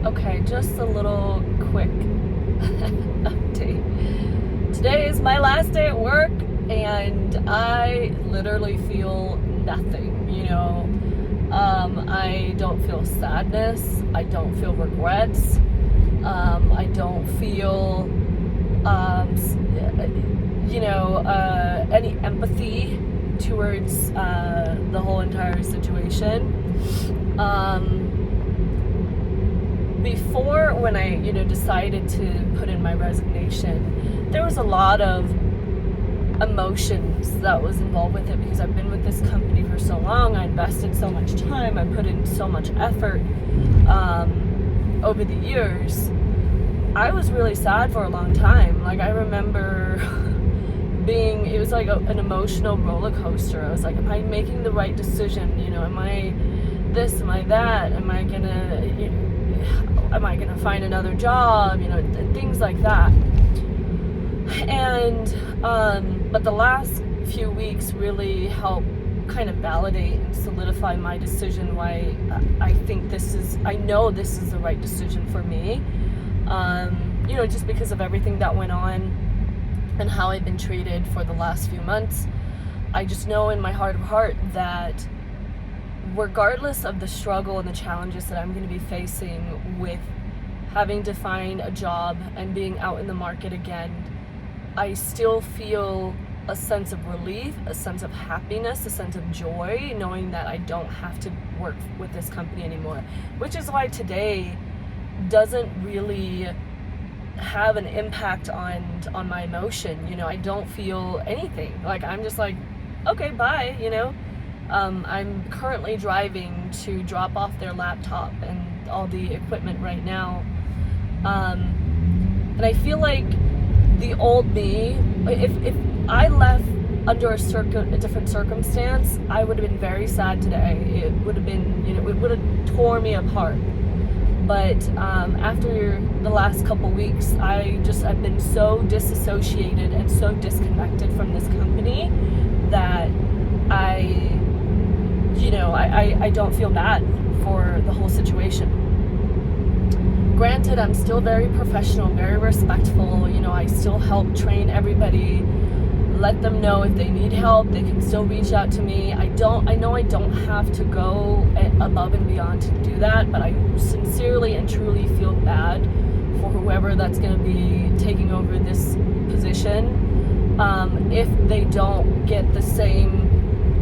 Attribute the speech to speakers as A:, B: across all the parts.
A: Okay, just a little quick update. Today is my last day at work, and I literally feel nothing, I don't feel sadness, I don't feel regrets, I don't feel, any empathy towards the whole entire situation. Before, when I, decided to put in my resignation, there was a lot of emotions that was involved with it because I've been with this company for so long. I invested so much time. I put in so much effort over the years. I was really sad for a long time. Like, I remember it was like an emotional roller coaster. I was like, am I making the right decision? Am I this? Am I that? Am I gonna find another job? Things like that. And but the last few weeks really helped kind of validate and solidify my decision, why I know this is the right decision for me. Just because of everything that went on and how I've been treated for the last few months. I just know in my heart of heart that regardless of the struggle and the challenges that I'm going to be facing with having to find a job and being out in the market again, I still feel a sense of relief, a sense of happiness, a sense of joy, knowing that I don't have to work with this company anymore. Which is why today doesn't really have an impact on my emotion. I don't feel anything. Like, I'm just like, okay, bye, I'm currently driving to drop off their laptop and all the equipment right now. And I feel like the old me, if I left under a different circumstance, I would have been very sad today. It would have been, it would have tore me apart. But after the last couple weeks, I've been so disassociated and so disconnected from this company that I don't feel bad for the whole situation. Granted, I'm still very professional, very respectful. I still help train everybody, let them know if they need help, they can still reach out to me. I know I don't have to go above and beyond to do that, but I sincerely and truly feel bad for whoever that's going to be taking over this position. If they don't get the same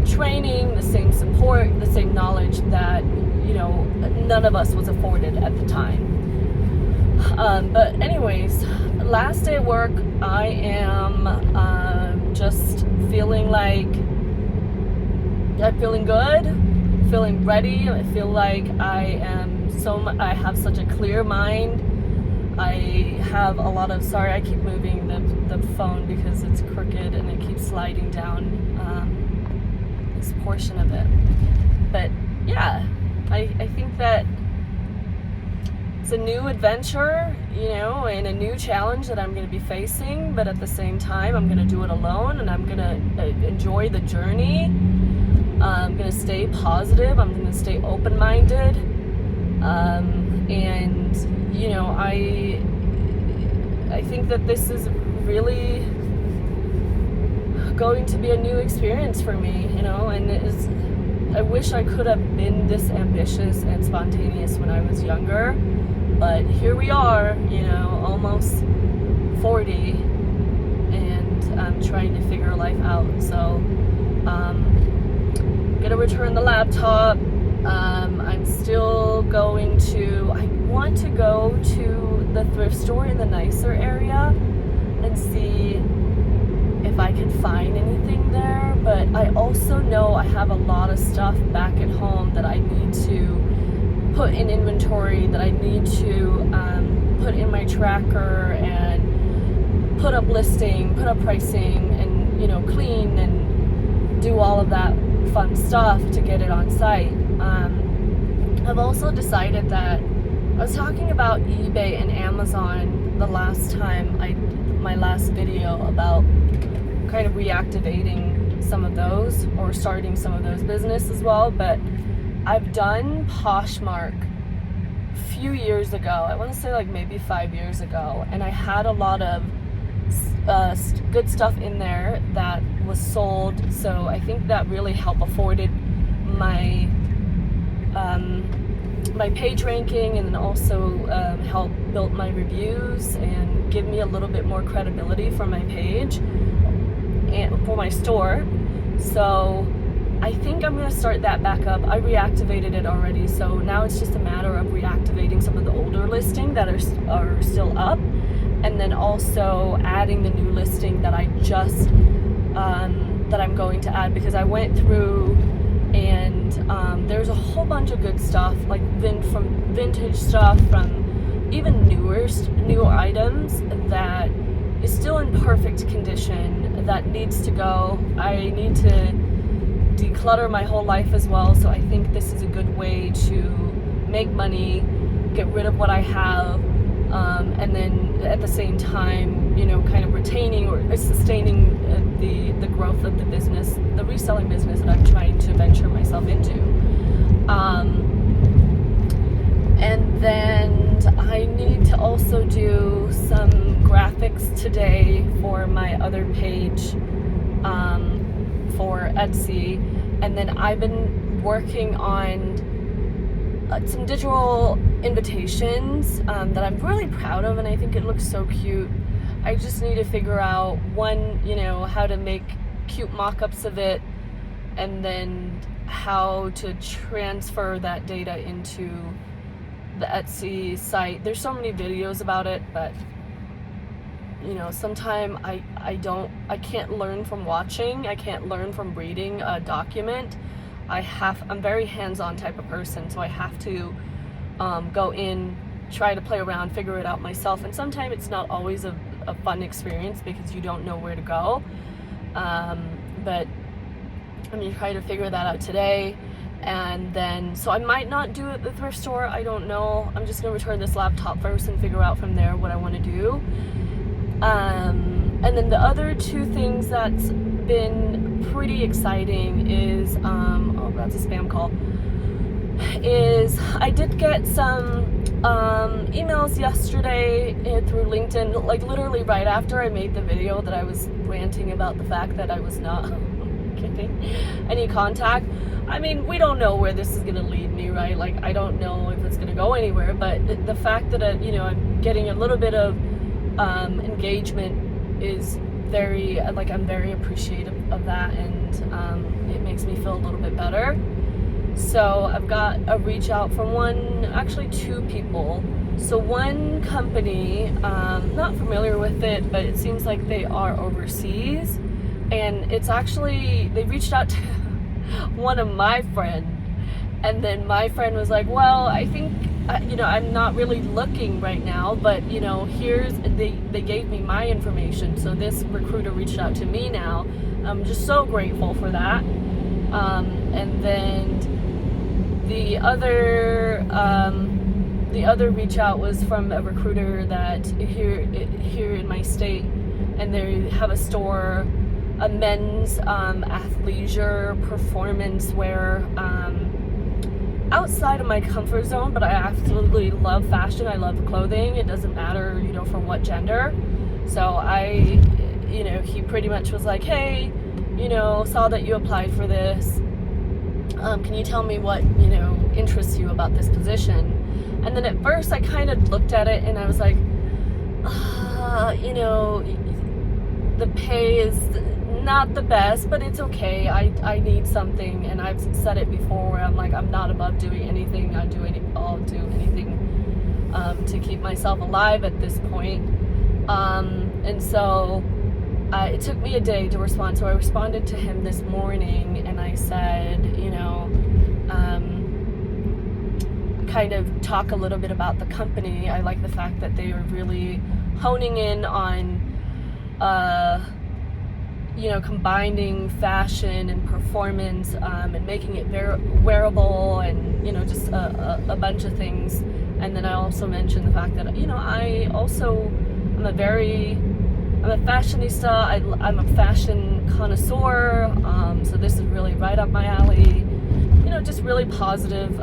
A: training, the same support, the same knowledge that, none of us was afforded at the time. But anyways, last day at work, I am just feeling like I'm feeling good, feeling ready. I feel like I have such a clear mind. I have a lot of, sorry, I keep moving the phone because it's crooked and it keeps sliding down this portion of it. But yeah, I think that it's a new adventure, and a new challenge that I'm going to be facing, but at the same time, I'm going to do it alone, and I'm going to enjoy the journey. I'm going to stay positive. I'm going to stay open-minded. I think that this is really going to be a new experience for me, and I wish I could have been this ambitious and spontaneous when I was younger. But here we are, almost 40, and I'm trying to figure life out. So, gonna return the laptop. I'm still I want to go to the thrift store in the nicer area and see if I can find anything there. But I also know I have a lot of stuff back at home that I need to put in inventory, that I need to put in my tracker and put up listing, put up pricing, and clean and do all of that fun stuff to get it on site. I've also decided that I was talking about eBay and Amazon the last time my last video about kind of reactivating some of those or starting some of those business as well, but I've done Poshmark few years ago. I want to say like maybe 5 years ago, and I had a lot of good stuff in there that was sold. So I think that really helped afforded my my page ranking, and then also help build my reviews and give me a little bit more credibility for my page and for my store. So I think I'm going to start that back up. I reactivated it already, so now it's just a matter of reactivating some of the older listing that are still up, and then also adding the new listing that I just that I'm going to add, because I went through and there's a whole bunch of good stuff, like from vintage stuff, from even newer items that is still in perfect condition that needs to go. I need to declutter my whole life as well, so I think this is a good way to make money, get rid of what I have, and then at the same time, kind of retaining or sustaining the growth of the business, the reselling business that I'm trying to venture myself into. And then I need to also do some graphics today for my other page for Etsy, and then I've been working on some digital invitations that I'm really proud of, and I think it looks so cute. I just need to figure out how to make cute mock-ups of it, and then how to transfer that data into the Etsy site. There's so many videos about it, but sometimes I can't learn from watching. I can't learn from reading a document. I'm very hands-on type of person, so I have to go in, try to play around, figure it out myself, and sometimes it's not always a fun experience because you don't know where to go. But I'm gonna try to figure that out today, and then so I might not do it at the thrift store. I don't know. I'm just gonna return this laptop first and figure out from there what I want to do. And then the other two things that's been pretty exciting is oh, that's a spam call. Is I did get some emails yesterday through LinkedIn, like literally right after I made the video that I was ranting about the fact that I was not getting any contact. I mean, we don't know where this is gonna lead me, right? Like, I don't know if it's gonna go anywhere, but the fact that I'm getting a little bit of engagement is very, I'm very appreciative of that, and it makes me feel a little bit better. So I've got a reach out from actually two people. So one company, not familiar with it, but it seems like they are overseas, and it's actually, they reached out to one of my friends, and then my friend was like, well, I think I'm not really looking right now, but they gave me my information, so this recruiter reached out to me now. I'm just so grateful for that. And then the other reach out was from a recruiter that here in my state, and they have a store, a men's athleisure performance wear, outside of my comfort zone, but I absolutely love fashion. I love clothing. It doesn't matter, for what gender. So he pretty much was like, hey, saw that you applied for this. Can you tell me what, interests you about this position? And then at first I kind of looked at it and I was like, the pay is not the best, but it's okay. I need something, and I've said it before where I'm like, I'm not above doing anything. I'll do anything to keep myself alive at this point. And so it took me a day to respond. So I responded to him this morning, and I said, kind of talk a little bit about the company. I like the fact that they are really honing in on combining fashion and performance, and making it wearable, and just a bunch of things. And then I also mentioned the fact that I'm a fashionista. I'm a fashion connoisseur, so this is really right up my alley. Just really positive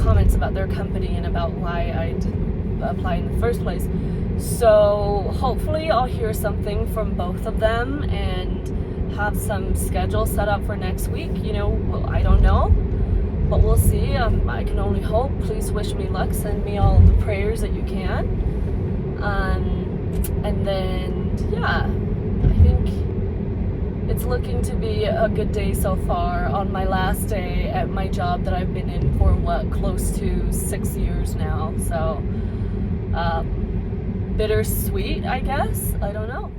A: comments about their company and about why I didn't apply in the first place. So hopefully I'll hear something from both of them and have some schedule set up for next week. You know, well, I don't know, but we'll see. I can only hope. Please wish me luck. Send me all the prayers that you can. And then, yeah, I think it's looking to be a good day so far on my last day at my job that I've been in for close to 6 years now. So, bittersweet, I guess. I don't know.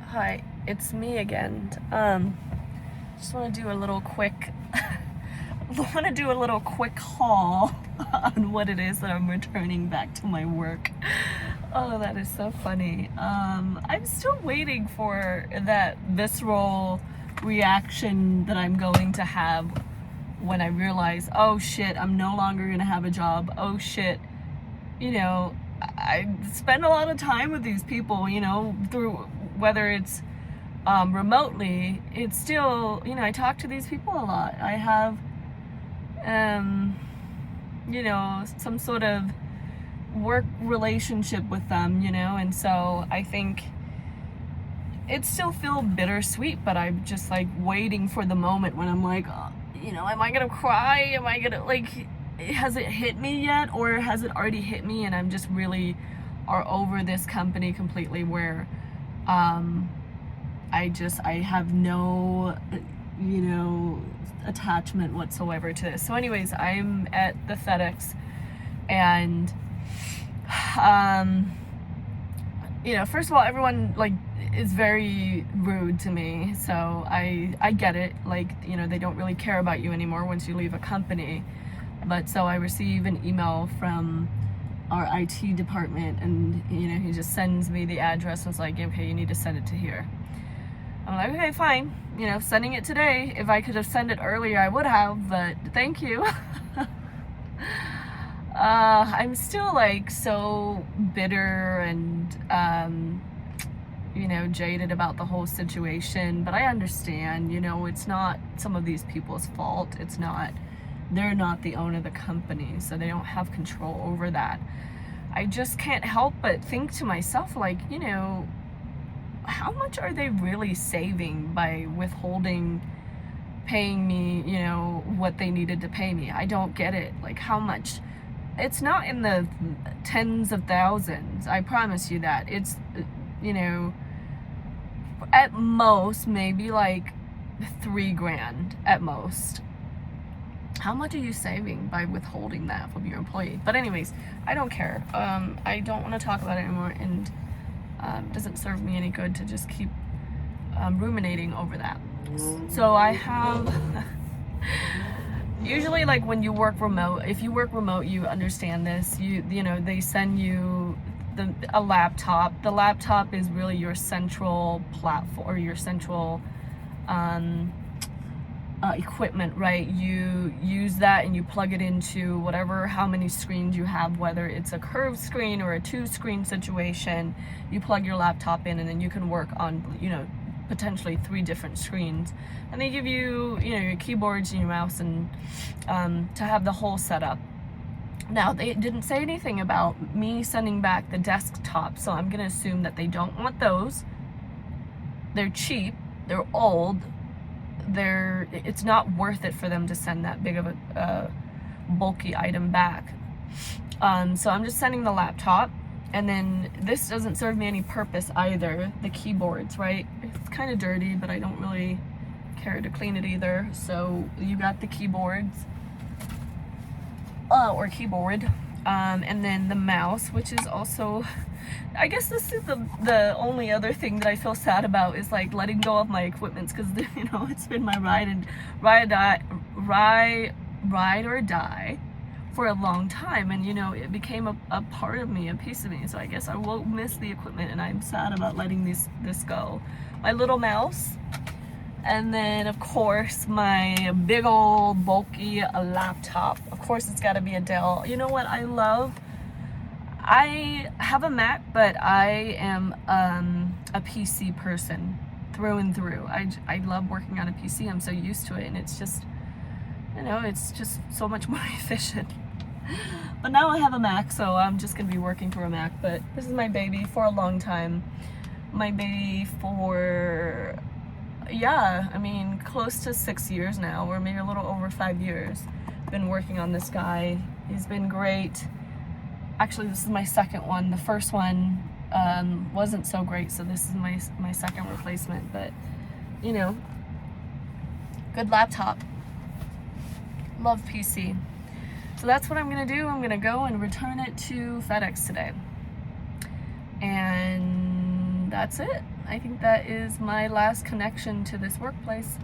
A: Hi, it's me again. Just want to do a little quick haul on what it is that I'm returning back to my work. Oh, that is so funny. I'm still waiting for that visceral reaction that I'm going to have when I realize, oh shit, I'm no longer gonna have a job. Oh shit, you know, I spend a lot of time with these people, you know, through whether it's remotely, it's still, you know, I talk to these people a lot. I have, you know, some sort of work relationship with them, you know, and so I think it still feels bittersweet, but I'm just like waiting for the moment when I'm like, oh, you know, am I gonna cry? Am I gonna, like, has it hit me yet, or has it already hit me and I'm just really are over this company completely, where I have no, you know, attachment whatsoever to this. So anyways, I'm at the FedEx, and you know, first of all, everyone like is very rude to me, so I get it, like, you know, they don't really care about you anymore once you leave a company. But so I receive an email from our IT department, and, you know, he just sends me the address and was like, okay, you need to send it to here. I'm like, okay, fine, you know, sending it today. If I could have sent it earlier, I would have, but thank you. I'm still like so bitter and you know, jaded about the whole situation, but I understand, you know, it's not some of these people's fault. It's not, they're not the owner of the company, so they don't have control over that. I just can't help but think to myself, like, you know, how much are they really saving by withholding paying me, you know, what they needed to pay me? I don't get it. Like, how much? It's not in the tens of thousands, I promise you that. It's, you know, at most maybe like $3,000 at most. How much are you saving by withholding that from your employee? But anyways, I don't care. I don't want to talk about it anymore, and it doesn't serve me any good to just keep ruminating over that. So I have usually, like, when you work remote, if you work remote, you understand this. You know, they send you a laptop. The laptop is really your central platform, or your central equipment, right? You use that and you plug it into whatever, how many screens you have, whether it's a curved screen or a 2-screen situation. You plug your laptop in, and then you can work on, you know, potentially 3 different screens, and they give you, you know, your keyboards and your mouse, and to have the whole setup. Now, they didn't say anything about me sending back the desktop, so I'm gonna assume that they don't want those. They're cheap, they're old, it's not worth it for them to send that big of a bulky item back. So I'm just sending the laptop. And then this doesn't serve me any purpose either, the keyboards, right? It's kind of dirty, but I don't really care to clean it either. So you got the keyboards, or keyboard, and then the mouse, which is also, I guess this is the only other thing that I feel sad about, is like letting go of my equipments, because, you know, it's been my ride or die for a long time, and, you know, it became a part of me, a piece of me. So I guess I will miss the equipment, and I'm sad about letting this go. My little mouse, and then of course my big old bulky laptop. Of course it's got to be a Dell. You know what I love? I have a Mac, but I am a PC person through and through. I love working on a PC. I'm so used to it, and it's just, you know, it's just so much more efficient. But now I have a Mac, so I'm just gonna be working through a Mac. But this is my baby for a long time. My baby for, yeah, I mean, close to 6 years now, or maybe a little over 5 years. Been working on this guy. He's been great. Actually, this is my second one. The first one wasn't so great, so this is my second replacement. But, you know, good laptop. Love PC. So that's what I'm gonna do. I'm gonna go and return it to FedEx today. And that's it. I think that is my last connection to this workplace.